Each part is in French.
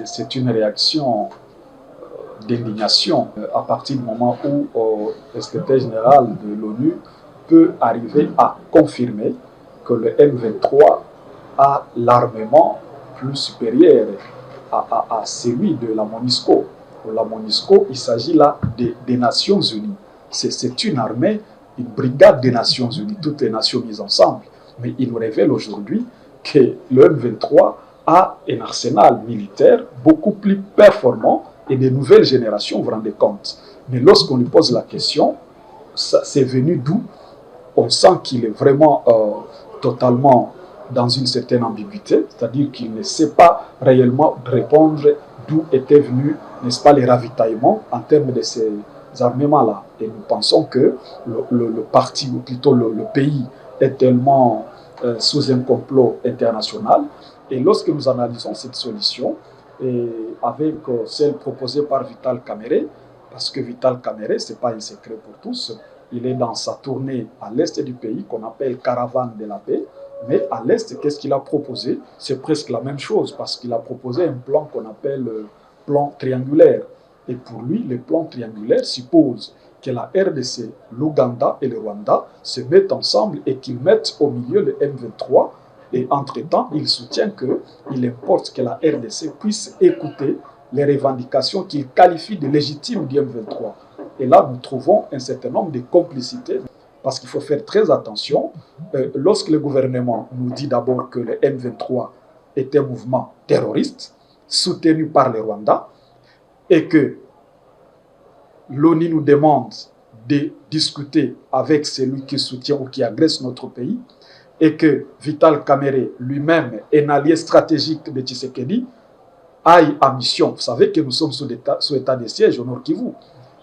c'est une réaction d'indignation à partir du moment où le secrétaire général de l'ONU peut arriver à confirmer que le M23 a l'armement plus supérieur à celui de la MONUSCO. La MONUSCO, il s'agit là des Nations Unies. C'est une armée, une brigade des Nations Unies, toutes les nations mises ensemble. Mais il nous révèle aujourd'hui que le M23 a un arsenal militaire beaucoup plus performant et de nouvelles générations, vous vous rendez compte. Mais lorsqu'on lui pose la question, c'est venu d'où? On sent qu'il est vraiment totalement dans une certaine ambiguïté, c'est-à-dire qu'il ne sait pas réellement répondre d'où étaient venus, n'est-ce pas, les ravitaillements en termes de ces armements-là. Et nous pensons que le parti, ou plutôt le pays, est tellement sous un complot international. Et lorsque nous analysons cette solution, et avec celle proposée par Vital Kamerhe, parce que Vital Kamerhe, ce n'est pas un secret pour tous, il est dans sa tournée à l'est du pays qu'on appelle Caravane de la paix. Mais à l'est, qu'est-ce qu'il a proposé? C'est presque la même chose parce qu'il a proposé un plan qu'on appelle plan triangulaire. Et pour lui, le plan triangulaire suppose que la RDC, l'Ouganda et le Rwanda se mettent ensemble et qu'ils mettent au milieu le M23. Et entre-temps, il soutient qu'il importe que la RDC puisse écouter les revendications qu'il qualifie de légitimes du M23. Et là, nous trouvons un certain nombre de complicités, parce qu'il faut faire très attention. Lorsque le gouvernement nous dit d'abord que le M23 est un mouvement terroriste, soutenu par le Rwanda, et que l'ONU nous demande de discuter avec celui qui soutient ou qui agresse notre pays, et que Vital Kamerhe lui-même, un allié stratégique de Tshisekedi, aille en mission. Vous savez que nous sommes sous état de siège au Nord Kivu.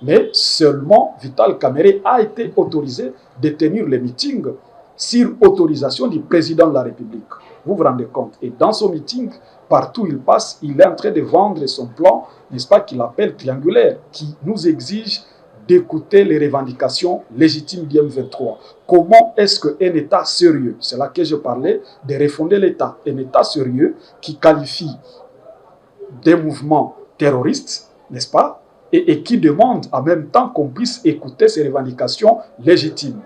Mais seulement Vital Kamerhe a été autorisé de tenir les meetings sur autorisation du président de la République. Vous vous rendez compte? Et dans son meeting, partout où il passe, il est en train de vendre son plan, n'est-ce pas, qu'il appelle triangulaire, qui nous exige d'écouter les revendications légitimes du M23. Comment est-ce qu'un État sérieux, c'est là que je parlais de refonder l'État, un État sérieux qui qualifie des mouvements terroristes, n'est-ce pas, et qui demande en même temps qu'on puisse écouter ces revendications légitimes.